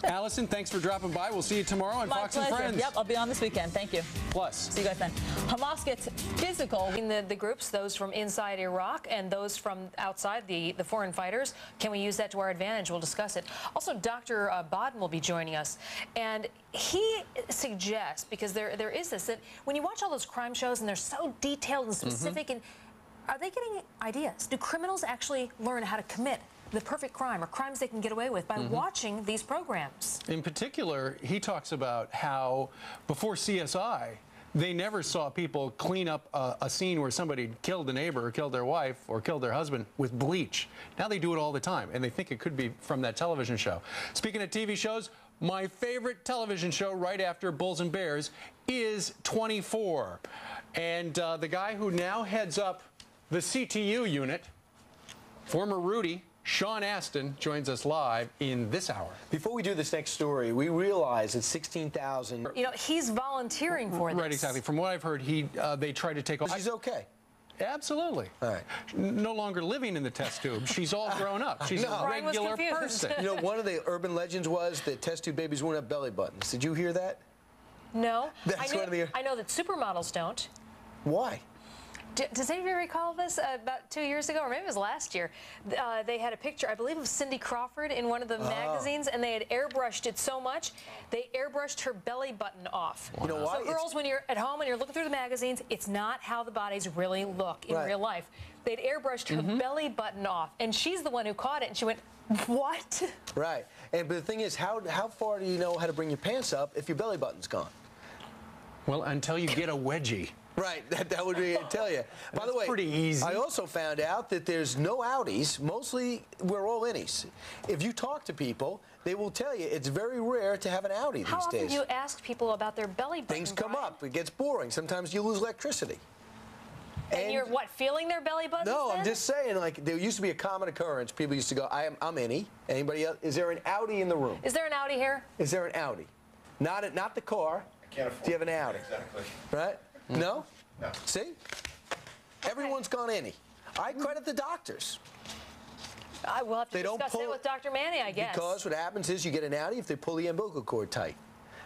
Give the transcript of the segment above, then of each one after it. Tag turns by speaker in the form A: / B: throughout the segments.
A: Alisyn, thanks for dropping by. We'll see you tomorrow on Fox and Friends.
B: Yep, I'll be on this weekend. Thank you.
A: Plus.
B: See you guys then. Hamas gets physical.
C: In the groups, those from inside Iraq and those from outside, the foreign fighters, can we use that to our advantage? We'll discuss it. Also, Dr. Bodden will be joining us. And he suggests, because there is this, that when you watch all those crime shows and they're so detailed and specific, and are they getting ideas? Do criminals actually learn how to commit the perfect crime or crimes they can get away with by watching these programs?
A: In particular, he talks about how before CSI, they never saw people clean up a scene where somebody killed a neighbor or killed their wife or killed their husband with bleach. Now they do it all the time, and they think it could be from that television show. Speaking of TV shows, my favorite television show right after Bulls and Bears is 24. And the guy who now heads up the CTU unit, former Rudy, Sean Astin, joins us live in this hour.
D: Before we do this next story, we realize that 16,000...
C: You know, he's volunteering for this.
A: Right, exactly. From what I've heard, they tried to take off...
D: She's okay.
A: Absolutely.
D: All right.
A: No longer living in the test tube. She's all grown up. She's a regular person.
D: You know, one of the urban legends was that test tube babies won't have belly buttons. Did you hear that?
C: No.
D: That's one of the...
C: I know that supermodels don't.
D: Why?
C: Does anybody recall this? About 2 years ago, or maybe it was last year, they had a picture, I believe, of Cindy Crawford in one of the magazines, and they had airbrushed it so much, they airbrushed her belly button off.
D: You know why?
C: So girls, when you're at home and you're looking through the magazines, it's not how the bodies really look in real life. They'd airbrushed her belly button off, and she's the one who caught it, and she went, what?
D: Right. But the thing is, how far do you know how to bring your pants up if your belly button's gone?
A: Well, until you get a wedgie.
D: Right, that would be, I tell you. By the way,
A: pretty easy.
D: I also found out that there's no outies. Mostly, we're all innies. If you talk to people, they will tell you it's very rare to have an outie these days.
C: How often do you ask people about their belly button?
D: Things come up. It gets boring. Sometimes you lose electricity.
C: And you're, what, feeling their belly buttons?
D: No,
C: then?
D: I'm just saying, like, there used to be a common occurrence. People used to go, I'm innie. Anybody else? Is there an outie in the room?
C: Is there an outie here?
D: Is there an outie? Not the car.
E: I can't afford.
D: Do you have an outie?
E: Exactly.
D: Right? No?
E: No.
D: See? Everyone's gone innie. I credit the doctors.
C: I will have to discuss that with Dr. Manny, I guess.
D: Because what happens is you get an outie if they pull the umbilical cord tight.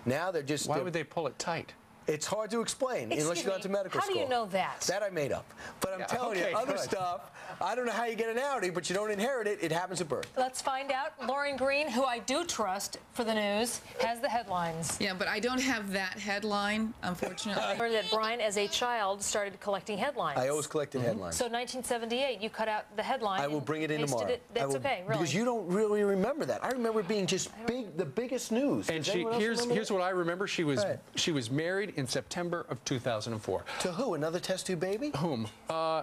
D: Now they're just...
A: Why would they pull it tight?
D: It's hard to explain unless you go to medical school.
C: How do you know that?
D: That I made up. But I'm telling you, other stuff, I don't know how you get an outie, but you don't inherit it. It happens at birth.
C: Let's find out. Lauren Green, who I do trust for the news, has the headlines.
F: Yeah, but I don't have that headline, unfortunately.
C: I heard that Brian, as a child, started collecting headlines.
D: I always collected headlines.
C: So 1978, you cut out the headline.
D: I will bring it in tomorrow.
C: That's okay, really.
D: Because you don't really remember that. I remember it being just the biggest news.
A: And here's what I remember. She was married in September of 2004.
D: To who? Another test tube baby?
A: Whom?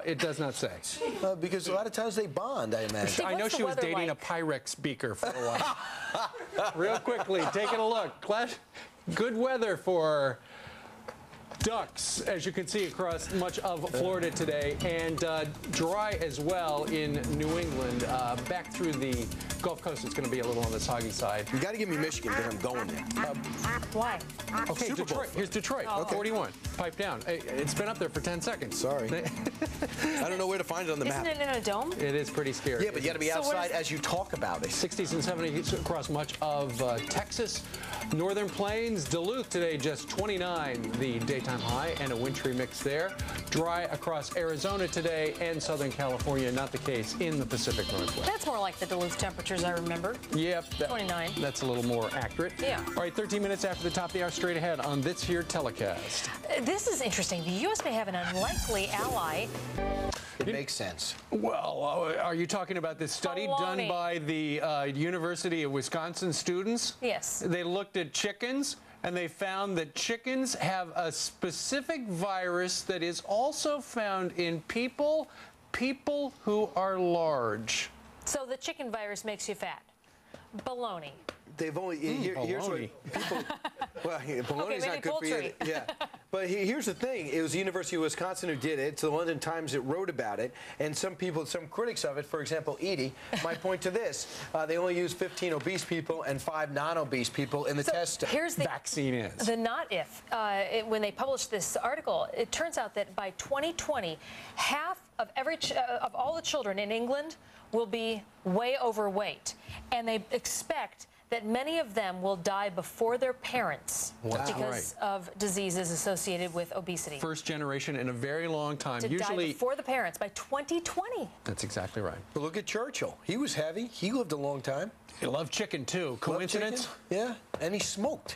A: It does not say.
D: Because a lot of times they bond, I imagine.
A: I know she was dating a Pyrex beaker for a while. Real quickly, taking a look. Good weather for ducks, as you can see across much of Florida today, and dry as well in New England. Back through the Gulf Coast, it's going to be a little on the soggy side.
D: You got to give me Michigan because I'm going there.
C: Why?
A: Okay, Detroit. Here's Detroit.
C: Oh.
A: 41. Pipe down. It's been up there for 10 seconds.
D: Sorry. I don't know where to find it on the map.
C: Isn't it in a dome?
A: It is pretty scary.
D: Yeah, but you got to be outside as you talk about it.
A: 60s and 70s across much of Texas. Northern Plains, Duluth today just 29, the daytime high, and a wintry mix there. Dry across Arizona today and Southern California, not the case in the Pacific Northwest.
C: That's more like the Duluth temperatures I remember.
A: Yep.
C: 29.
A: That's a little more accurate.
C: Yeah.
A: All right, 13 minutes after the top of the hour, straight ahead on this here telecast.
C: This is interesting. The U.S. may have an unlikely ally.
D: It makes sense.
A: Well, are you talking about this study done by the University of Wisconsin students?
C: Yes.
A: They looked at chickens, and they found that chickens have a specific virus that is also found in people who are large.
C: So the chicken virus makes you fat. Baloney.
D: They've only here's what people. Well, baloney's not good for you. Yeah, but here's the thing: it was the University of Wisconsin who did it. It's the London Times that wrote about it, and some critics of it, for example, Edie, might point to this: they only used 15 obese people and 5 non-obese people in the test.
C: Here's the
A: vaccine is
C: the not if. When they published this article, it turns out that by 2020, half of of all the children in England will be way overweight, and they expect that many of them will die before their parents because
A: right.
C: of diseases associated with obesity.
A: First generation in a very long time.
C: To
A: Usually
C: die before the parents by 2020.
A: That's exactly right.
D: But look at Churchill. He was heavy. He lived a long time.
A: He loved chicken too. Coincidence?
D: Yeah, and he smoked.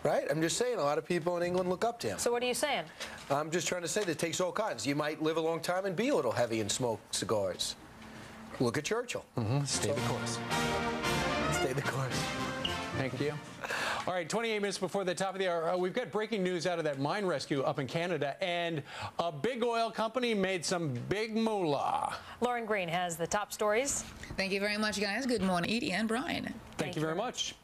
D: Right? I'm just saying, a lot of people in England look up to him.
C: So what are you saying?
D: I'm just trying to say that it takes all kinds. You might live a long time and be a little heavy and smoke cigars. Look at Churchill.
A: Stay the course.
D: Stay the course.
A: Thank you. All right, 28 minutes before the top of the hour, we've got breaking news out of that mine rescue up in Canada, and a big oil company made some big moolah.
C: Lauren Green has the top stories.
F: Thank you very much, guys. Good morning, Edie and Brian.
A: Thank you very much.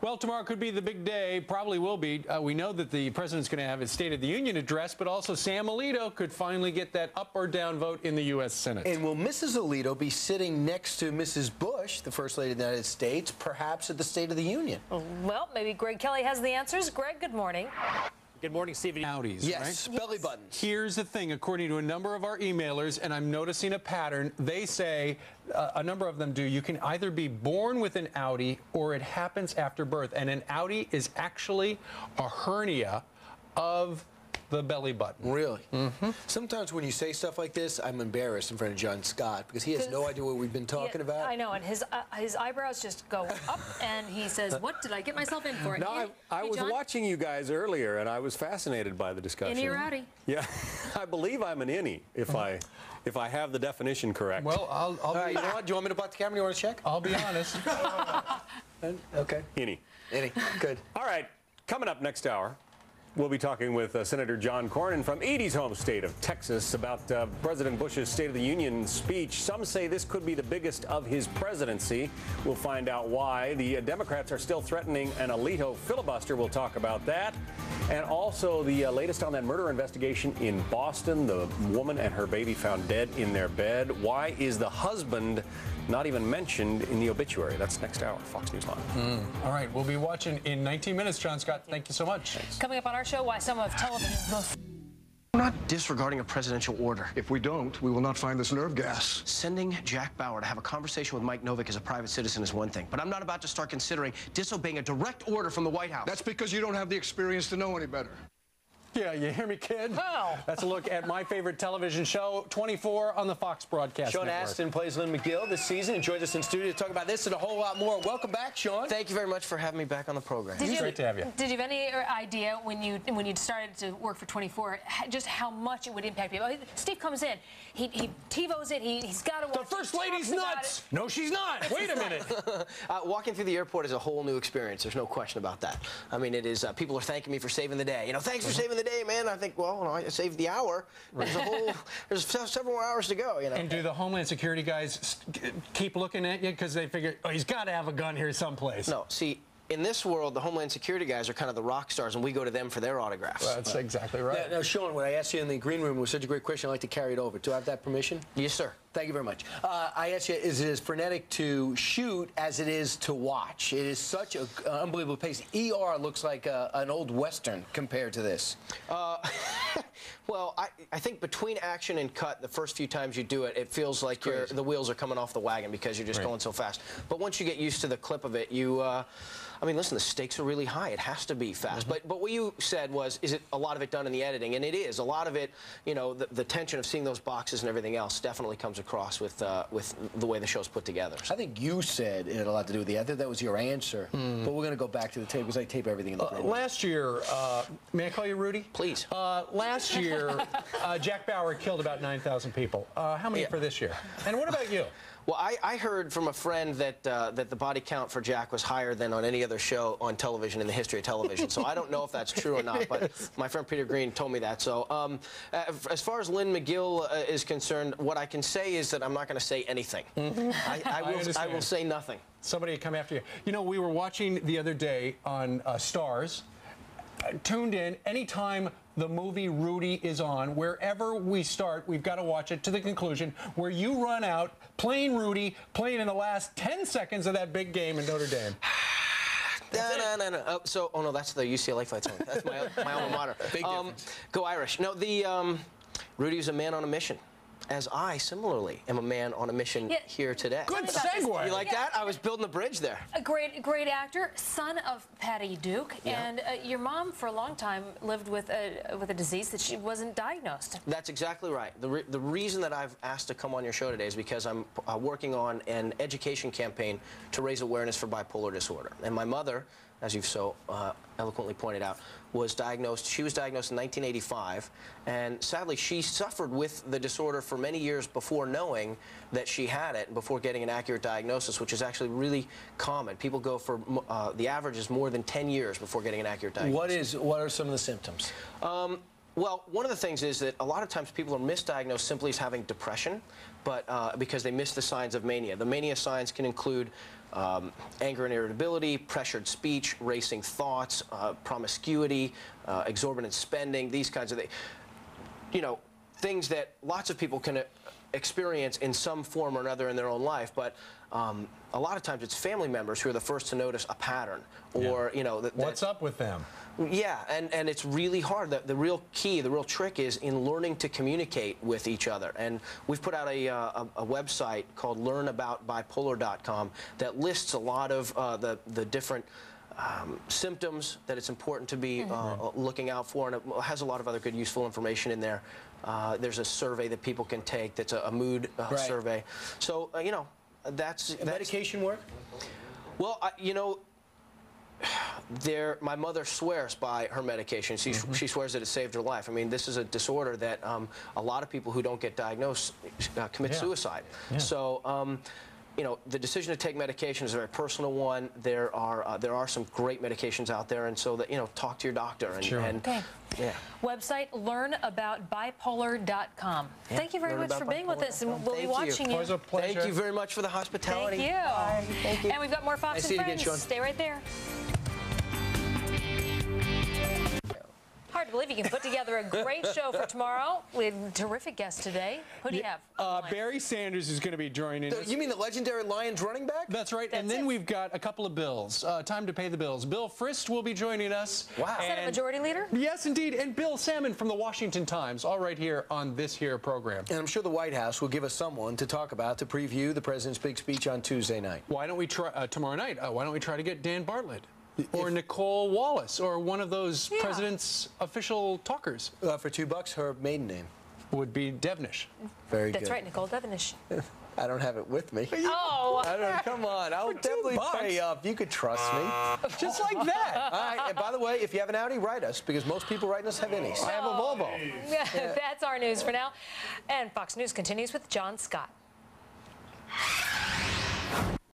A: Well, tomorrow could be the big day, probably will be. We know that the president's going to have his State of the Union address, but also Sam Alito could finally get that up or down vote in the U.S. Senate.
D: And will Mrs. Alito be sitting next to Mrs. Bush, the First Lady of the United States, perhaps at the State of the Union?
C: Well, maybe Greg Kelly has the answers. Greg, good morning.
E: Good morning, Stephen.
A: Audis,
D: Yes,
A: right?
D: belly buttons.
A: Here's the thing, according to a number of our emailers, and I'm noticing a pattern, they say, a number of them do, you can either be born with an Audi or it happens after birth. And an Audi is actually a hernia of the belly button.
D: Really? Mm-hmm. Sometimes when you say stuff like this, I'm embarrassed in front of John Scott because he has no idea what we've been talking about.
C: I know, and his eyebrows just go up, and he says, "What did I get myself in for?"
E: No, I was watching you guys earlier, and I was fascinated by the discussion.
C: Innie or outie?
E: Yeah, I believe I'm an innie if I have the definition correct.
A: Well, I'll
D: All right,
A: be,
D: you know what? Do you want me to butt the camera? You want to check?
A: I'll be honest.
D: Okay.
E: Innie.
D: Any. Good.
E: All right, coming up next hour, we'll be talking with Senator John Cornyn from Edie's home state of Texas about President Bush's State of the Union speech. Some say this could be the biggest of his presidency. We'll find out why. The Democrats are still threatening an Alito filibuster. We'll talk about that. And also the latest on that murder investigation in Boston. The woman and her baby found dead in their bed. Why is the husband not even mentioned in the obituary? That's next hour, Fox News Live.
A: All right, we'll be watching in 19 minutes, John Scott. Thank you so much. Thanks.
C: Coming up on our show, why some of television's most...
G: We're not disregarding a presidential order.
H: If we don't, we will not find this nerve gas.
G: Sending Jack Bauer to have a conversation with Mike Novick as a private citizen is one thing, but I'm not about to start considering disobeying a direct order from the White House.
H: That's because you don't have the experience to know any better.
A: Yeah, you hear me, kid?
C: How?
A: That's a look at my favorite television show, 24 on the Fox Broadcast
D: Sean
A: Network.
D: Astin plays Lynn McGill this season and joins us in studio to talk about this and a whole lot more. Welcome back, Sean.
G: Thank you very much for having me back on the program.
A: Great to have you.
C: Did you have any idea when you started to work for 24 just how much it would impact people? Steve comes in, he TiVos it, he's got to watch.
A: The First Lady's nuts! No, she's not. Wait a minute.
G: Walking through the airport is a whole new experience. There's no question about that. I mean, it is. People are thanking me for saving the day. You know, thanks for saving the day, man. I think, well, I saved the hour. There's several more hours to go. You know.
A: And do the Homeland Security guys keep looking at you because they figure, oh, he's got to have a gun here someplace?
G: No, see, in this world, the Homeland Security guys are kind of the rock stars, and we go to them for their autographs.
A: That's exactly right.
D: Now, Sean, when I asked you in the green room, it was such a great question, I'd like to carry it over. Do I have that permission?
G: Yes, sir.
D: Thank you very much. I asked you, is it as frenetic to shoot as it is to watch? It is such an unbelievable pace. ER looks like an old Western compared to this.
G: Well, I think between action and cut, the first few times you do it, it feels like the wheels are coming off the wagon because you're just going so fast. But once you get used to the clip of it, you... I mean, listen, the stakes are really high. It has to be fast. But what you said was, is it a lot of it done in the editing? And it is. A lot of it, you know, the tension of seeing those boxes and everything else definitely comes across with the way the show's put together.
D: I think you said it had a lot to do with the edit. That was your answer. But we're going to go back to the tape because I tape everything in the green room.
A: Last year, may I call you Rudy?
G: Please.
A: Last year, Jack Bauer killed about 9,000 people. How many for this year? And what about you?
G: Well, I heard from a friend that the body count for Jack was higher than on any other show on television in the history of television. So I don't know if that's true or not, but my friend Peter Green told me that. So as far as Lynn McGill is concerned, what I can say is that I'm not going to say anything. I will say nothing.
A: Somebody will come after you. You know, we were watching the other day on Stars, tuned in anytime the movie Rudy is on. Wherever we start, we've got to watch it to the conclusion where you run out playing Rudy, playing in the last 10 seconds of that big game in Notre Dame.
G: No. Oh no, that's the UCLA fight song. That's my alma mater.
D: Big difference.
G: Go Irish. No, Rudy's a man on a mission. as I, similarly, am a man on a mission here today.
A: Good segue.
G: You like that? I was building a bridge there.
C: A great actor, son of Patty Duke, and your mom for a long time lived with a disease that she wasn't diagnosed.
G: That's exactly right. The reason that I've asked to come on your show today is because I'm working on an education campaign to raise awareness for bipolar disorder. And my mother, as you've so eloquently pointed out, was diagnosed. She was diagnosed in 1985, and sadly, she suffered with the disorder for many years before knowing that she had it, and before getting an accurate diagnosis, which is actually really common. People go for the average is more than 10 years before getting an accurate diagnosis.
D: What are some of the symptoms?
G: Well, one of the things is that a lot of times people are misdiagnosed simply as having depression, but because they miss the signs of mania. The mania signs can include anger and irritability, pressured speech, racing thoughts, promiscuity, exorbitant spending, these kinds of things. You know, things that lots of people can experience in some form or another in their own life, but a lot of times it's family members who are the first to notice a pattern, or, you know...
A: What's up with them?
G: Yeah, and it's really hard. The real key, the real trick is in learning to communicate with each other. And we've put out a website called learnaboutbipolar.com that lists a lot of the different symptoms that it's important to be looking out for, and it has a lot of other good, useful information in there. There's a survey that people can take that's a mood survey. So, you know, that's
D: medication work?
G: Well, you know, my mother swears by her medication. She swears that it saved her life. I mean, this is a disorder that a lot of people who don't get diagnosed commit suicide. So, you know, the decision to take medication is a very personal one. There are some great medications out there, and so that, you know, talk to your doctor. And,
C: Website learnaboutbipolar.com. Thank you very much for being with us, and we'll be watching you.
A: Always a pleasure.
G: Thank you very much for the hospitality.
C: Thank you.
G: Bye. Thank you.
C: And we've got more Fox and Friends. Stay right there. Hard to believe you can put together a great show for tomorrow. We have a terrific guest today. Who do you have?
A: Barry Sanders is going to be joining us.
G: You mean the legendary Lions running back?
A: That's right. And then we've got a couple of bills. Time to pay the bills. Bill Frist will be joining us.
G: Wow.
C: Senate Majority Leader?
A: Yes, indeed. And Bill Salmon from the Washington Times, all right here on this here program.
D: And I'm sure the White House will give us someone to talk about to preview the president's big speech on Tuesday night.
A: Why don't we try tomorrow night? Why don't we try to get Dan Bartlett? Or Nicole Wallace, or one of those president's official talkers.
D: For $2, her maiden name
A: would be Devnish.
D: Very good.
C: That's right, Nicole Devnish.
D: I don't have it with me.
C: Oh!
D: I don't. Come on, I'll definitely pay up. You could trust me.
A: Just like that.
D: All right. And by the way, if you have an Audi, write us, because most people writing us have innies. I have a Volvo.
C: That's our news for now. And Fox News continues with John Scott.